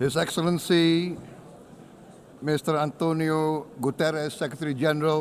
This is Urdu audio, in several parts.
His Excellency Mr. Antonio Guterres, Secretary General,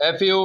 FAO,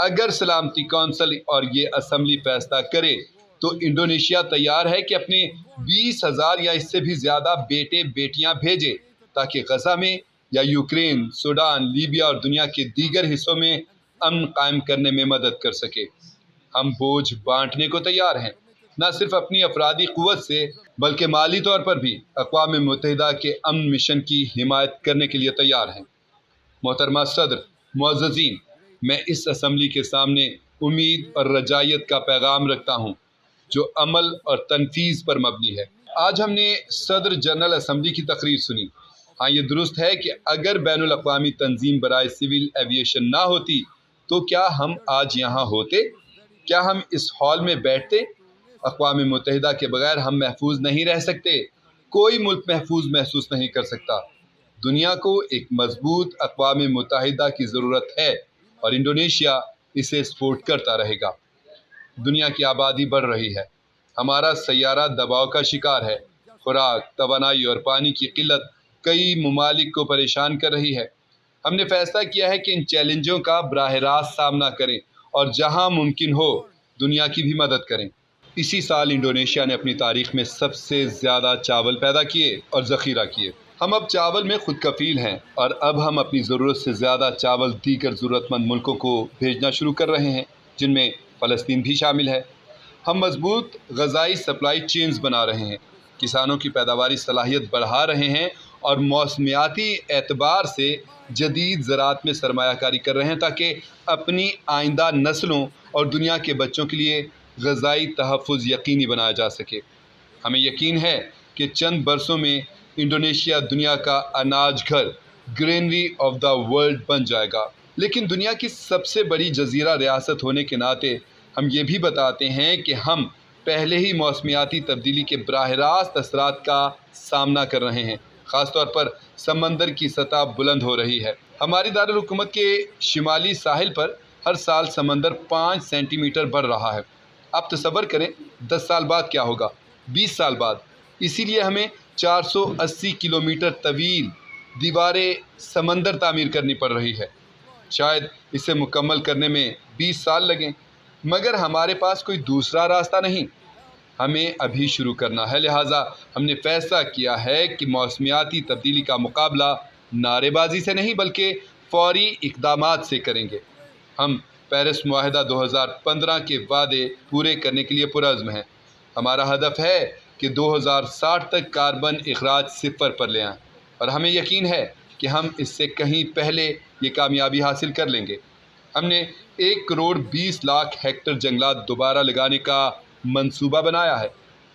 اگر سلامتی کونسل اور یہ اسمبلی فیصلہ کرے تو انڈونیشیا تیار ہے کہ اپنے 20,000 یا اس سے بھی زیادہ بیٹے بیٹیاں بھیجے تاکہ غزہ میں یا یوکرین، سوڈان، لیبیا اور دنیا کے دیگر حصوں میں امن قائم کرنے میں مدد کر سکے۔ ہم بوجھ بانٹنے کو تیار ہیں، نہ صرف اپنی افرادی قوت سے بلکہ مالی طور پر بھی اقوام متحدہ کے امن مشن کی حمایت کرنے کے لیے تیار ہیں۔ محترمہ صدر، معززین، میں اس اسمبلی کے سامنے امید اور رجائیت کا پیغام رکھتا ہوں جو عمل اور تنفیذ پر مبنی ہے۔ آج ہم نے صدر جنرل اسمبلی کی تقریر سنی۔ ہاں، یہ درست ہے کہ اگر بین الاقوامی تنظیم برائے سول ایویشن نہ ہوتی تو کیا ہم آج یہاں ہوتے؟ کیا ہم اس ہال میں بیٹھتے؟ اقوام متحدہ کے بغیر ہم محفوظ نہیں رہ سکتے۔ کوئی ملک محفوظ محسوس نہیں کر سکتا۔ دنیا کو ایک مضبوط اقوام متحدہ کی ضرورت ہے اور انڈونیشیا اسے سپورٹ کرتا رہے گا۔ دنیا کی آبادی بڑھ رہی ہے، ہمارا سیارہ دباؤ کا شکار ہے، خوراک، توانائی اور پانی کی قلت کئی ممالک کو پریشان کر رہی ہے۔ ہم نے فیصلہ کیا ہے کہ ان چیلنجوں کا براہ راست سامنا کریں اور جہاں ممکن ہو دنیا کی بھی مدد کریں۔ اسی سال انڈونیشیا نے اپنی تاریخ میں سب سے زیادہ چاول پیدا کیے اور ذخیرہ کیے۔ ہم اب چاول میں خود کفیل ہیں اور اب ہم اپنی ضرورت سے زیادہ چاول دیگر ضرورت مند ملکوں کو بھیجنا شروع کر رہے ہیں، جن میں فلسطین بھی شامل ہے۔ ہم مضبوط غذائی سپلائی چینز بنا رہے ہیں، کسانوں کی پیداواری صلاحیت بڑھا رہے ہیں اور موسمیاتی اعتبار سے جدید زراعت میں سرمایہ کاری کر رہے ہیں تاکہ اپنی آئندہ نسلوں اور دنیا کے بچوں کے لیے غذائی تحفظ یقینی بنایا جا سکے۔ ہمیں یقین ہے کہ چند برسوں میں انڈونیشیا دنیا کا اناج گھر، گرینری آف دا ورلڈ بن جائے گا۔ لیکن دنیا کی سب سے بڑی جزیرہ ریاست ہونے کے ناطے ہم یہ بھی بتاتے ہیں کہ ہم پہلے ہی موسمیاتی تبدیلی کے براہ راست اثرات کا سامنا کر رہے ہیں۔ خاص طور پر سمندر کی سطح بلند ہو رہی ہے۔ ہماری دارالحکومت کے شمالی ساحل پر ہر سال سمندر 5 سینٹی میٹر بڑھ رہا ہے۔ آپ تصور کریں 10 سال بعد کیا ہوگا، 20 سال بعد۔ اسی لیے ہمیں 480 کلومیٹر طویل دیواریں سمندر تعمیر کرنی پڑ رہی ہے۔ شاید اسے مکمل کرنے میں 20 سال لگیں، مگر ہمارے پاس کوئی دوسرا راستہ نہیں۔ ہمیں ابھی شروع کرنا ہے، لہٰذا ہم نے فیصلہ کیا ہے کہ موسمیاتی تبدیلی کا مقابلہ نعرے بازی سے نہیں بلکہ فوری اقدامات سے کریں گے۔ ہم پیرس معاہدہ 2015 کے وعدے پورے کرنے کے لیے پرعزم ہیں۔ ہمارا ہدف ہے کہ 2060 تک کاربن اخراج 0 پر لے آئیں، اور ہمیں یقین ہے کہ ہم اس سے کہیں پہلے یہ کامیابی حاصل کر لیں گے۔ ہم نے 1 کروڑ 20 لاکھ ہیکٹر جنگلات دوبارہ لگانے کا منصوبہ بنایا ہے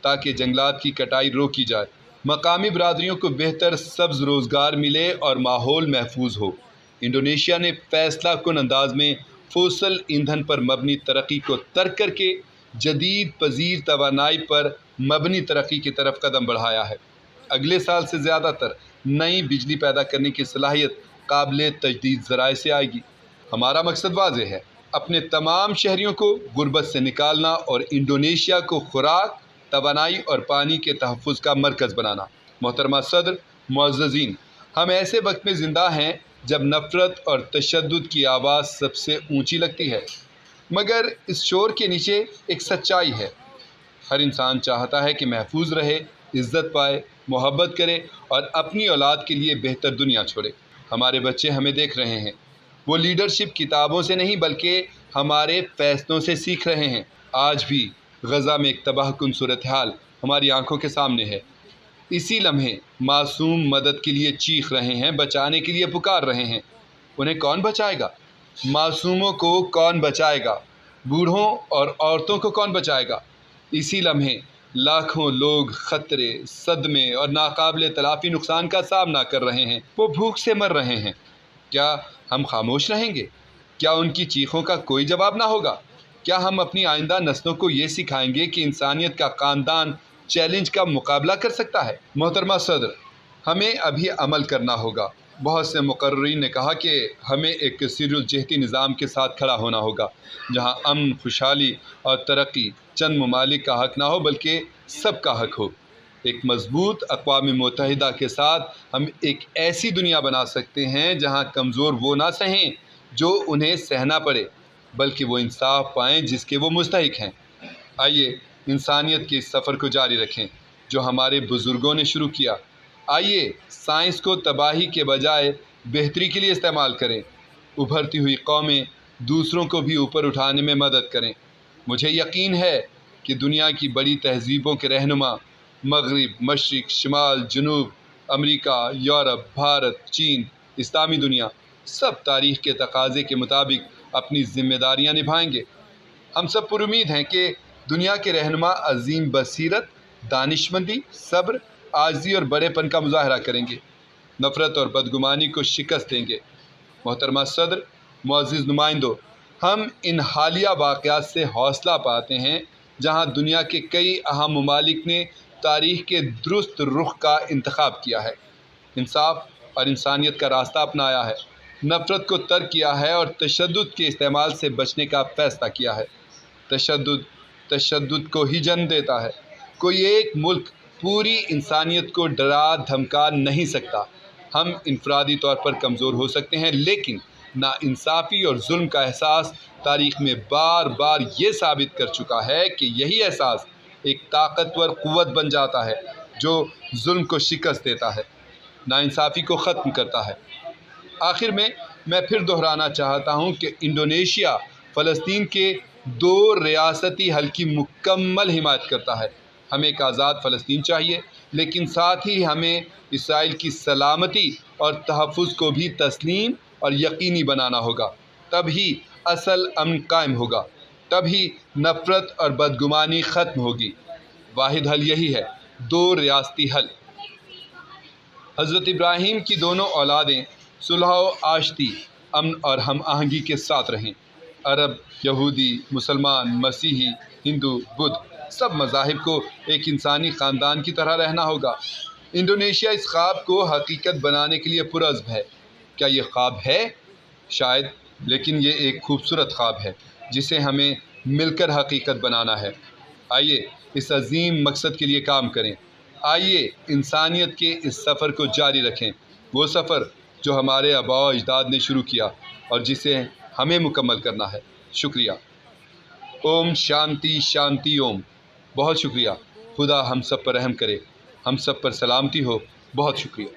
تاکہ جنگلات کی کٹائی روکی جائے، مقامی برادریوں کو بہتر سبز روزگار ملے اور ماحول محفوظ ہو۔ انڈونیشیا نے فیصلہ کن انداز میں فوسل ایندھن پر مبنی ترقی کو ترک کر کے جدید پذیر توانائی پر مبنی ترقی کی طرف قدم بڑھایا ہے۔ اگلے سال سے زیادہ تر نئی بجلی پیدا کرنے کی صلاحیت قابل تجدید ذرائع سے آئے گی۔ ہمارا مقصد واضح ہے، اپنے تمام شہریوں کو غربت سے نکالنا اور انڈونیشیا کو خوراک، توانائی اور پانی کے تحفظ کا مرکز بنانا۔ محترمہ صدر، معززین، ہم ایسے وقت میں زندہ ہیں جب نفرت اور تشدد کی آواز سب سے اونچی لگتی ہے، مگر اس شور کے نیچے ایک سچائی ہے۔ ہر انسان چاہتا ہے کہ محفوظ رہے، عزت پائے، محبت کرے اور اپنی اولاد کے لیے بہتر دنیا چھوڑے۔ ہمارے بچے ہمیں دیکھ رہے ہیں، وہ لیڈرشپ کتابوں سے نہیں بلکہ ہمارے فیصلوں سے سیکھ رہے ہیں۔ آج بھی غزہ میں ایک تباہ کن صورتحال ہماری آنکھوں کے سامنے ہے۔ اسی لمحے معصوم مدد کے لیے چیخ رہے ہیں، بچانے کے لیے پکار رہے ہیں۔ انہیں کون بچائے گا؟ معصوموں کو کون بچائے گا؟ بوڑھوں اور عورتوں کو کون بچائے گا؟ اسی لمحے لاکھوں لوگ خطرے، صدمے اور ناقابل تلافی نقصان کا سامنا کر رہے ہیں، وہ بھوک سے مر رہے ہیں۔ کیا ہم خاموش رہیں گے؟ کیا ان کی چیخوں کا کوئی جواب نہ ہوگا؟ کیا ہم اپنی آئندہ نسلوں کو یہ سکھائیں گے کہ انسانیت کا خاندان چیلنج کا مقابلہ کر سکتا ہے؟ محترمہ صدر، ہمیں ابھی عمل کرنا ہوگا۔ بہت سے مقررین نے کہا کہ ہمیں ایک کثیر الجہتی نظام کے ساتھ کھڑا ہونا ہوگا، جہاں امن، خوشحالی اور ترقی چند ممالک کا حق نہ ہو بلکہ سب کا حق ہو۔ ایک مضبوط اقوام متحدہ کے ساتھ ہم ایک ایسی دنیا بنا سکتے ہیں جہاں کمزور وہ نہ سہیں جو انہیں سہنا پڑے، بلکہ وہ انصاف پائیں جس کے وہ مستحق ہیں۔ آئیے انسانیت کے اس سفر کو جاری رکھیں جو ہمارے بزرگوں نے شروع کیا۔ آئیے سائنس کو تباہی کے بجائے بہتری کے لیے استعمال کریں۔ ابھرتی ہوئی قومیں دوسروں کو بھی اوپر اٹھانے میں مدد کریں۔ مجھے یقین ہے کہ دنیا کی بڑی تہذیبوں کے رہنما مغرب، مشرق، شمال، جنوب، امریکہ، یورپ، بھارت، چین، اسلامی دنیا، سب تاریخ کے تقاضے کے مطابق اپنی ذمہ داریاں نبھائیں گے۔ ہم سب پر امید ہیں کہ دنیا کے رہنما عظیم بصیرت، دانشمندی، صبر، عاجزی اور بڑے پن کا مظاہرہ کریں گے، نفرت اور بدگمانی کو شکست دیں گے۔ محترمہ صدر، معزز نمائندوں، ہم ان حالیہ واقعات سے حوصلہ پاتے ہیں جہاں دنیا کے کئی اہم ممالک نے تاریخ کے درست رخ کا انتخاب کیا ہے، انصاف اور انسانیت کا راستہ اپنایا ہے، نفرت کو ترک کیا ہے اور تشدد کے استعمال سے بچنے کا فیصلہ کیا ہے۔ تشدد کو ہی جنم دیتا ہے۔ کوئی ایک ملک پوری انسانیت کو ڈرا دھمکا نہیں سکتا۔ ہم انفرادی طور پر کمزور ہو سکتے ہیں، لیکن ناانصافی اور ظلم کا احساس تاریخ میں بار بار یہ ثابت کر چکا ہے کہ یہی احساس ایک طاقتور قوت بن جاتا ہے جو ظلم کو شکست دیتا ہے، ناانصافی کو ختم کرتا ہے۔ آخر میں پھر دہرانا چاہتا ہوں کہ انڈونیشیا فلسطین کے 2 ریاستی حل کی مکمل حمایت کرتا ہے۔ ہمیں ایک آزاد فلسطین چاہیے، لیکن ساتھ ہی ہمیں اسرائیل کی سلامتی اور تحفظ کو بھی تسلیم اور یقینی بنانا ہوگا۔ تب ہی اصل امن قائم ہوگا، تب ہی نفرت اور بدگمانی ختم ہوگی۔ واحد حل یہی ہے، 2 ریاستی حل۔ حضرت ابراہیم کی دونوں اولادیں صلح و آشتی، امن اور ہم آہنگی کے ساتھ رہیں۔ عرب، یہودی، مسلمان، مسیحی، ہندو، بدھ، سب مذاہب کو ایک انسانی خاندان کی طرح رہنا ہوگا۔ انڈونیشیا اس خواب کو حقیقت بنانے کے لیے پرعزم ہے۔ کیا یہ خواب ہے؟ شاید، لیکن یہ ایک خوبصورت خواب ہے جسے ہمیں مل کر حقیقت بنانا ہے۔ آئیے اس عظیم مقصد کے لیے کام کریں۔ آئیے انسانیت کے اس سفر کو جاری رکھیں، وہ سفر جو ہمارے آباء و اجداد نے شروع کیا اور جسے ہمیں مکمل کرنا ہے۔ شکریہ۔ اوم شانتی شانتی اوم۔ بہت شکریہ۔ خدا ہم سب پر رحم کرے، ہم سب پر سلامتی ہو۔ بہت شکریہ۔